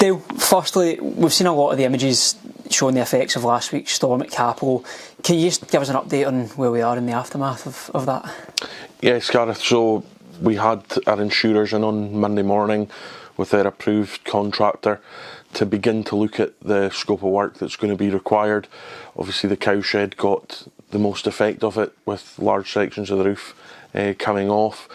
Dale, firstly, we've seen a lot of the images showing the effects of last week's storm at Capello. Can you just give us an update on where we are in the aftermath of that? Yes, Gareth. So we had our insurers in on Monday morning with their approved contractor to begin to look at the scope of work that's going to be required. Obviously the cowshed got the most effect of it, with large sections of the roof coming off.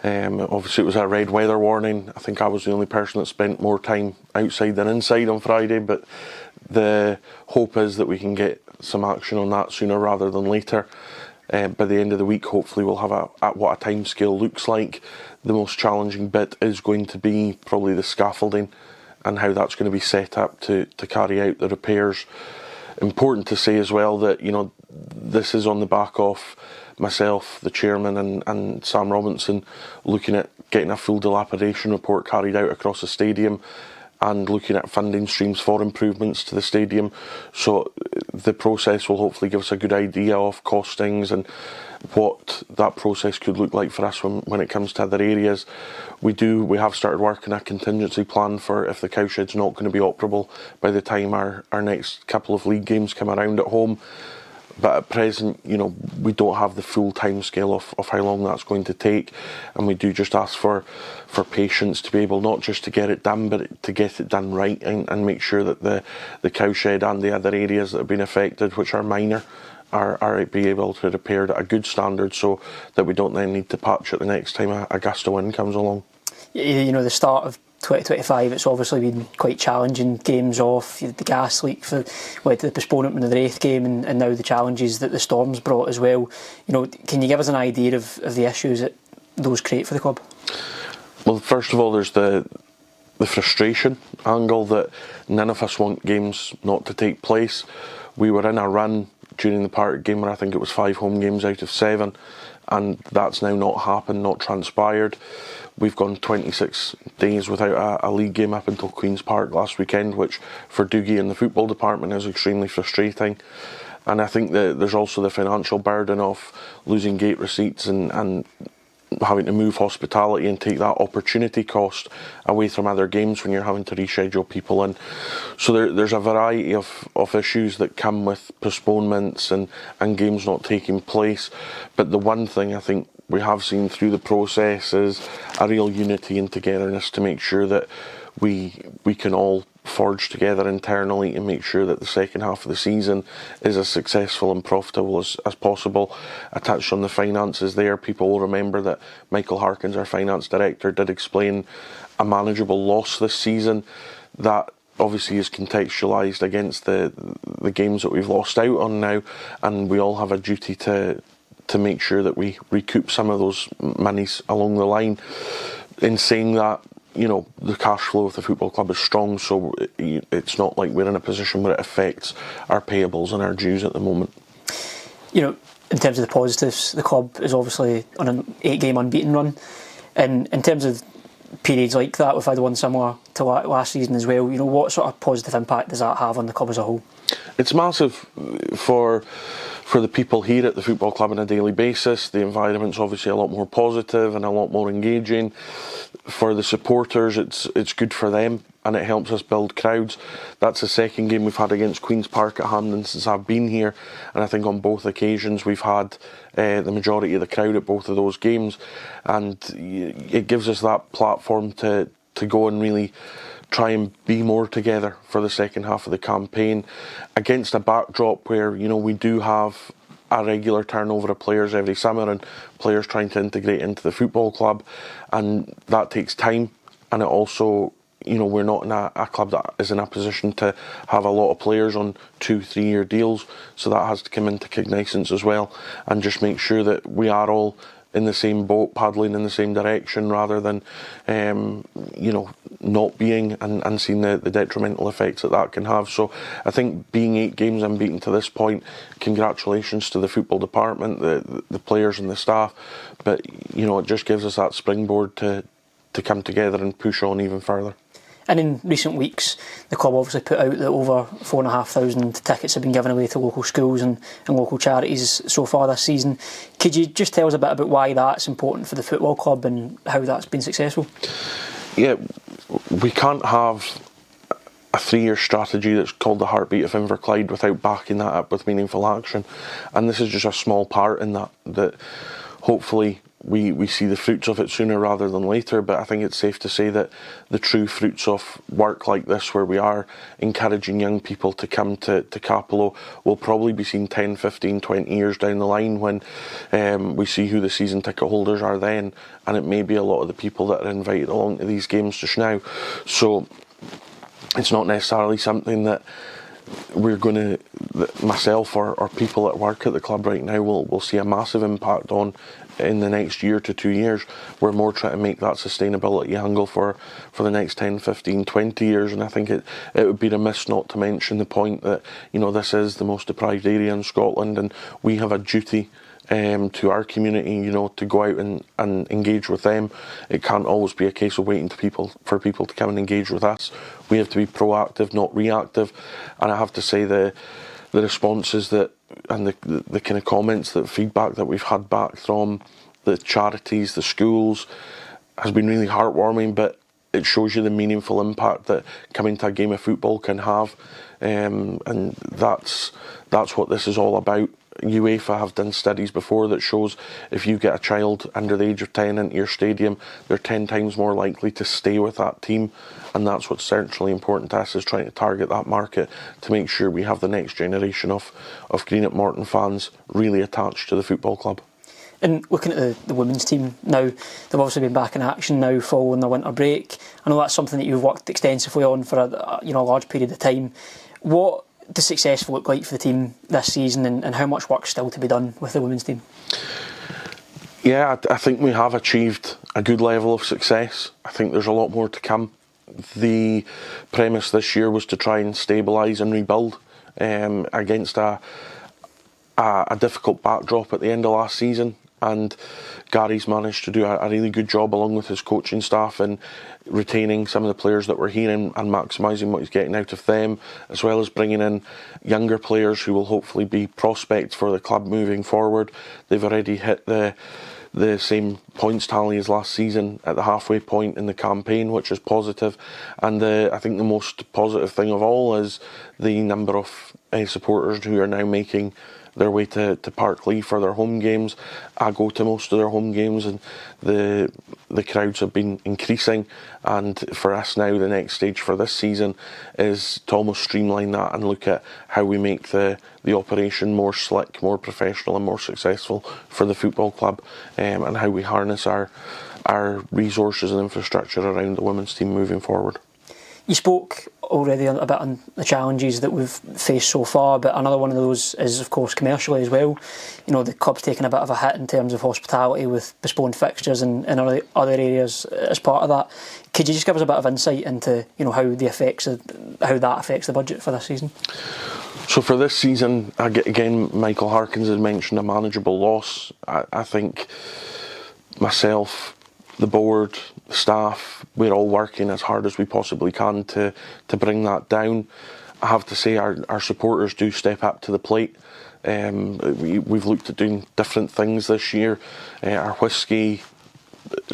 Obviously it was a red weather warning. I think I was the only person that spent more time outside than inside on Friday, but the hope is that we can get some action on that sooner rather than later. By the end of the week, hopefully we'll have what a timescale looks like. The most challenging bit is going to be probably the scaffolding and how that's going to be set up to carry out the repairs. Important to say as well that, you know, this is on the back of myself, the chairman and Sam Robinson looking at getting a full dilapidation report carried out across the stadium and looking at funding streams for improvements to the stadium. So the process will hopefully give us a good idea of costings and what that process could look like for us when it comes to other areas. We have started working a contingency plan for if the cowshed's not going to be operable by the time our next couple of league games come around at home. But at present, you know, we don't have the full time scale of how long that's going to take, and we do just ask for patience to be able not just to get it done, but to get it done right and make sure that the cowshed and the other areas that have been affected, which are minor, are be able to repair at a good standard, so that we don't then need to patch it the next time a gust of wind comes along. You know, the start of 2025, it's obviously been quite challenging. Games off, the gas leak led to the postponement of the Wraith game, and now the challenges that the storms brought as well. You know, can you give us an idea of the issues that those create for the club? Well, first of all, there's the frustration angle that none of us want games not to take place. We were in a run during the Partick game where I think it was 5 home games out of 7, and that's now not happened, not transpired. We've gone 26 days without a league game up until Queen's Park last weekend, which for Doogie and the football department is extremely frustrating. And I think that there's also the financial burden of losing gate receipts and having to move hospitality and take that opportunity cost away from other games when you're having to reschedule people in. So there's a variety of issues that come with postponements and games not taking place. But the one thing I think we have seen through the process is a real unity and togetherness to make sure that we can all forge together internally and make sure that the second half of the season is as successful and profitable as possible. I touched on the finances there. People will remember that Michael Harkins, our finance director, did explain a manageable loss this season. That obviously is contextualised against the games that we've lost out on now, and we all have a duty to make sure that we recoup some of those monies along the line. In saying that, you know, the cash flow of the football club is strong, so it's not like we're in a position where it affects our payables and our dues at the moment. You know, in terms of the positives, the club is obviously on an 8-game unbeaten run, and in terms of periods like that, we've had one similar to last season as well. You know, what sort of positive impact does that have on the club as a whole? It's massive for the people here at the football club on a daily basis. The environment's obviously a lot more positive and a lot more engaging. For the supporters, it's good for them, and it helps us build crowds. That's the second game we've had against Queen's Park at Hampden since I've been here, and I think on both occasions we've had the majority of the crowd at both of those games, and it gives us that platform to go and really try and be more together for the second half of the campaign against a backdrop where, you know, we do have a regular turnover of players every summer and players trying to integrate into the football club, and that takes time. And it also, you know, we're not in a club that is in a position to have a lot of players on 2-3 year deals, so that has to come into cognizance as well, and just make sure that we are all in the same boat, paddling in the same direction, rather than you know, not being and seeing the detrimental effects that can have. So I think being 8 games unbeaten to this point, congratulations to the football department, the players and the staff, but you know, it just gives us that springboard to come together and push on even further. And in recent weeks, the club obviously put out that over 4,500 tickets have been given away to local schools and local charities so far this season. Could you just tell us a bit about why that's important for the football club and how that's been successful? Yeah, we can't have a 3-year strategy that's called the Heartbeat of Inverclyde without backing that up with meaningful action. And this is just a small part in that hopefully we see the fruits of it sooner rather than later. But I think it's safe to say that the true fruits of work like this, where we are encouraging young people to come to Capello, will probably be seen 10, 15, 20 years down the line when we see who the season ticket holders are then, and it may be a lot of the people that are invited along to these games just now. So it's not necessarily something that we're going to, myself or people that work at the club right now will see a massive impact on in the next year to 2 years. We're more trying to make that sustainability angle for the next 10, 15, 20 years, and I think it would be remiss not to mention the point that, you know, this is the most deprived area in Scotland, and we have a duty to our community, you know, to go out and engage with them. It can't always be a case of waiting for people to come and engage with us. We have to be proactive, not reactive. And I have to say the responses that and the kind of comments, that feedback that we've had back from the charities, the schools, has been really heartwarming. But it shows you the meaningful impact that coming to a game of football can have, and that's what this is all about. UEFA have done studies before that shows if you get a child under the age of 10 into your stadium, they're 10 times more likely to stay with that team, and that's what's certainly important to us, is trying to target that market to make sure we have the next generation of Greenock Morton fans really attached to the football club. And looking at the women's team now, they've obviously been back in action now following the winter break. I know that's something that you've worked extensively on for a large period of time. What does success look like for the team this season, and how much work's still to be done with the women's team? Yeah, I think we have achieved a good level of success. I think there's a lot more to come. The premise this year was to try and stabilise and rebuild against a difficult backdrop at the end of last season, and Gary's managed to do a really good job along with his coaching staff in retaining some of the players that were here and maximising what he's getting out of them, as well as bringing in younger players who will hopefully be prospects for the club moving forward. They've already hit the same points tally as last season at the halfway point in the campaign, which is positive. And I think the most positive thing of all is the number of supporters who are now making their way to Parklea for their home games. I go to most of their home games, and the crowds have been increasing. And for us now, the next stage for this season is to almost streamline that and look at how we make the operation more slick, more professional and more successful for the football club, and how we harness our resources and infrastructure around the women's team moving forward. You spoke already a bit on the challenges that we've faced so far, but another one of those is, of course, commercially as well. You know, the club's taken a bit of a hit in terms of hospitality with postponed fixtures and other areas as part of that. Could you just give us a bit of insight into, you know, how that affects the budget for this season? So for this season, again, Michael Harkins had mentioned a manageable loss. I think myself, the board, the staff, we're all working as hard as we possibly can to bring that down. I have to say our supporters do step up to the plate. We've looked at doing different things this year. Our whisky,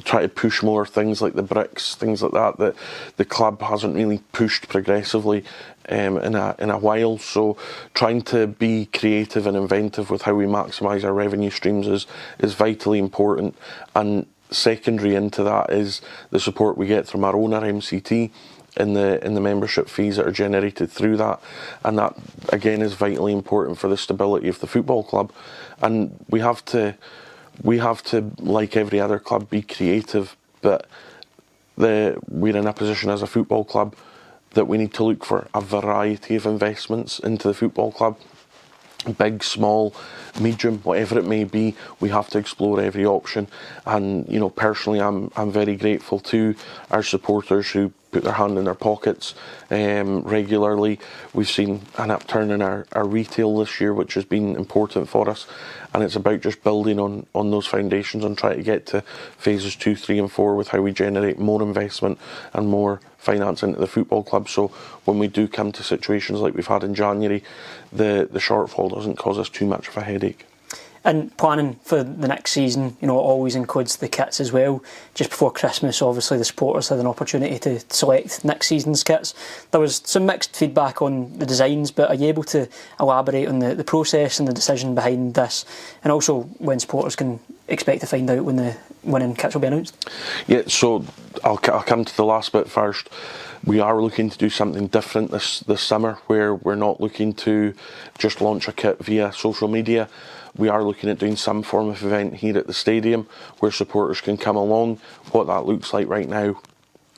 try to push more things like the bricks, things like that the club hasn't really pushed progressively in a while. So trying to be creative and inventive with how we maximise our revenue streams is vitally important. And secondary into that is the support we get from our owner MCT in the membership fees that are generated through that, and that again is vitally important for the stability of the football club. And we have to, like every other club, be creative, but we're in a position as a football club that we need to look for a variety of investments into the football club. Big, small, medium, whatever it may be, we have to explore every option. And you know, personally, I'm very grateful to our supporters who put their hand in their pockets regularly. We've seen an upturn in our retail this year, which has been important for us, and it's about just building on those foundations and trying to get to phases 2, 3 and 4 with how we generate more investment and more finance into the football club. So when we do come to situations like we've had in January, the shortfall doesn't cause us too much of a headache. And planning for the next season, always includes the kits as well. Just before Christmas, obviously the supporters had an opportunity to select next season's kits. There was some mixed feedback on the designs, but are you able to elaborate on the process and the decision behind this, and also when supporters can expect to find out when the winning kits will be announced? Yeah, so I'll come to the last bit first. We are looking to do something different this summer, where we're not looking to just launch a kit via social media. We are looking at doing some form of event here at the stadium where supporters can come along. What that looks like right now,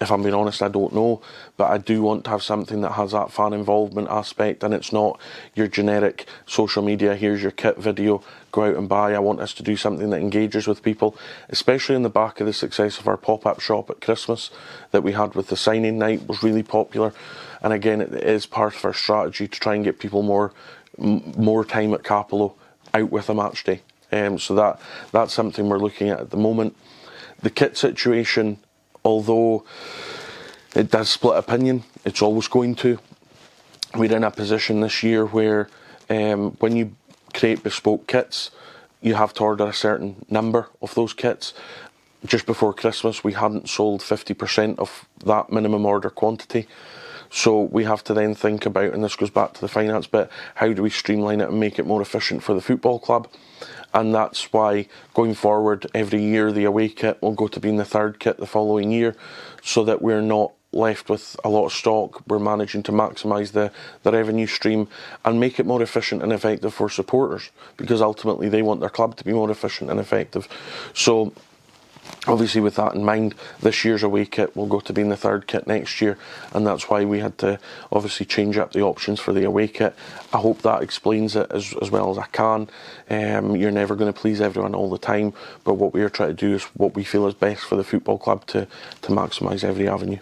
if I'm being honest, I don't know, but I do want to have something that has that fan involvement aspect, and it's not your generic social media, here's your kit video, go out and buy. I want us to do something that engages with people, especially in the back of the success of our pop-up shop at Christmas that we had with the signing night. Was really popular, and again, it is part of our strategy to try and get people more time at Capello out with a match day. So that's something we're looking at the moment. The kit situation, although it does split opinion, it's always going to. We're in a position this year where when you create bespoke kits, you have to order a certain number of those kits. Just before Christmas, we hadn't sold 50% of that minimum order quantity. So we have to then think about, and this goes back to the finance bit, how do we streamline it and make it more efficient for the football club? And that's why going forward every year the away kit will go to being the third kit the following year, so that we're not left with a lot of stock. We're managing to maximise the revenue stream and make it more efficient and effective for supporters, because ultimately they want their club to be more efficient and effective. So obviously with that in mind, this year's away kit will go to being the third kit next year, and that's why we had to obviously change up the options for the away kit. I hope that explains it as well as I can. You're never going to please everyone all the time, but what we are trying to do is what we feel is best for the football club to maximise every avenue.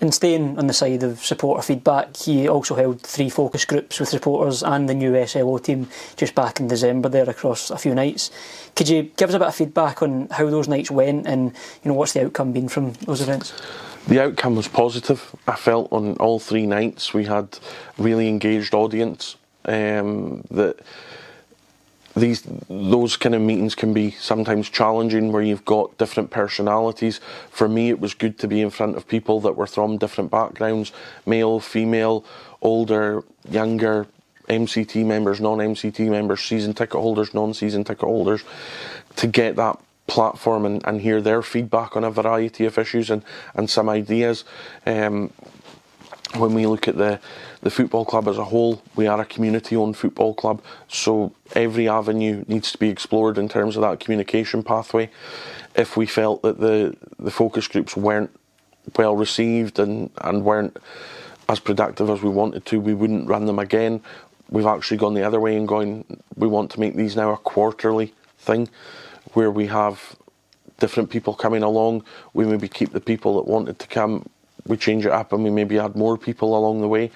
And staying on the side of supporter feedback, he also held 3 focus groups with supporters and the new SLO team just back in December there across a few nights. Could you give us a bit of feedback on how those nights went, and what's the outcome been from those events? The outcome was positive. I felt on all 3 nights we had really engaged audience. Those kind of meetings can be sometimes challenging, where you've got different personalities. For me, it was good to be in front of people that were from different backgrounds, male, female, older, younger, MCT members, non-MCT members, season ticket holders, non-season ticket holders, to get that platform and hear their feedback on a variety of issues and some ideas. When we look at the football club as a whole, we are a community-owned football club, so every avenue needs to be explored in terms of that communication pathway. If we felt that the focus groups weren't well received and weren't as productive as we wanted to, we wouldn't run them again. We've actually gone the other way and we want to make these now a quarterly thing, where we have different people coming along. We maybe keep the people that wanted to come, we change it up, and we maybe add more people along the way.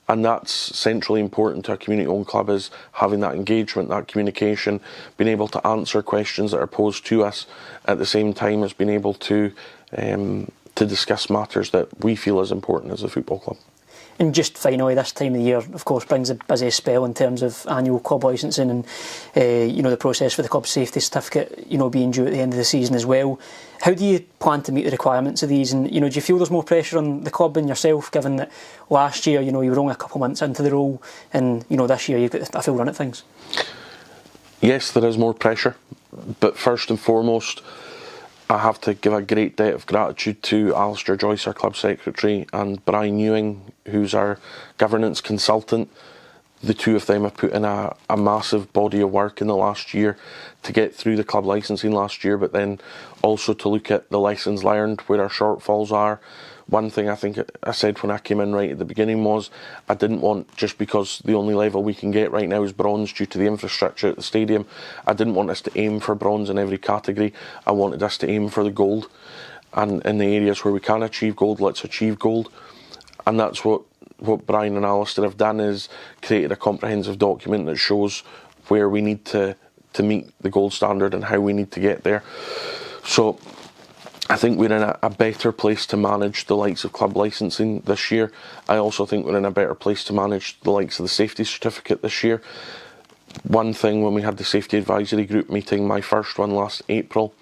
And that's centrally important to a community-owned club, is having that engagement, that communication, being able to answer questions that are posed to us, at the same time as being able to discuss matters that we feel is important as a football club. And just finally, this time of the year, of course, brings a busy spell in terms of annual club licensing and the process for the club safety certificate, being due at the end of the season as well. How do you plan to meet the requirements of these? And do you feel there's more pressure on the club and yourself, given that last year, you were only a couple of months into the role, and this year you've got a full run at things? Yes, there is more pressure, but first and foremost, I have to give a great debt of gratitude to Alistair Joyce, our club secretary, and Brian Ewing, who's our governance consultant. The two of them have put in a massive body of work in the last year to get through the club licensing last year, but then also to look at the lessons learned, where our shortfalls are. One thing I think I said when I came in right at the beginning was, I didn't want, just because the only level we can get right now is bronze due to the infrastructure at the stadium, I didn't want us to aim for bronze in every category. I wanted us to aim for the gold, and in the areas where we can achieve gold, let's achieve gold. And that's what Brian and Alistair have done, is created a comprehensive document that shows where we need to meet the gold standard and how we need to get there. So I think we're in a better place to manage the likes of club licensing this year. I also think we're in a better place to manage the likes of the safety certificate this year. one thing, when we had the safety advisory group meeting, my first one last April,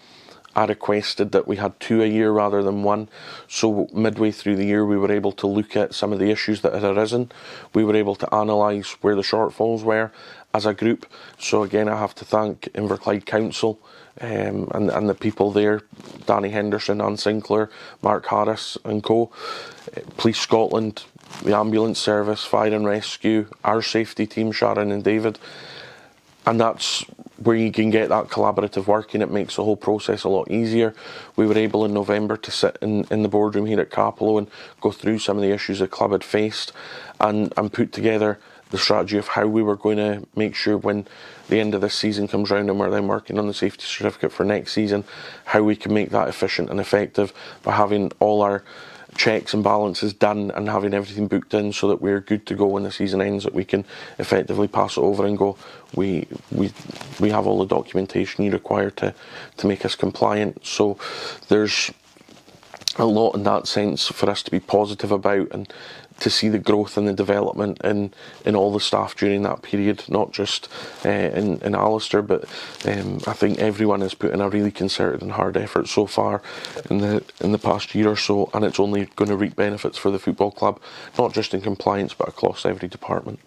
I requested that we had 2 a year rather than 1. So midway through the year, we were able to look at some of the issues that had arisen. We were able to analyse where the shortfalls were as a group. So again, I have to thank Inverclyde Council and the people there, Danny Henderson, Anne Sinclair, Mark Harris and co. Police Scotland, the ambulance service, fire and rescue, our safety team, Sharon and David. And that's where you can get that collaborative working. It makes the whole process a lot easier. We were able in November to sit in the boardroom here at Capello and go through some of the issues the club had faced and put together the strategy of how we were going to make sure when the end of this season comes round and we're then working on the safety certificate for next season, how we can make that efficient and effective by having all our checks and balances done and having everything booked in so that we're good to go when the season ends, that we can effectively pass it over and go, we have all the documentation you require to make us compliant. So there's a lot in that sense for us to be positive about and to see the growth and the development in all the staff during that period, not just in Alistair, but I think everyone has put in a really concerted and hard effort so far in the past year or so, and it's only going to reap benefits for the football club, not just in compliance but across every department.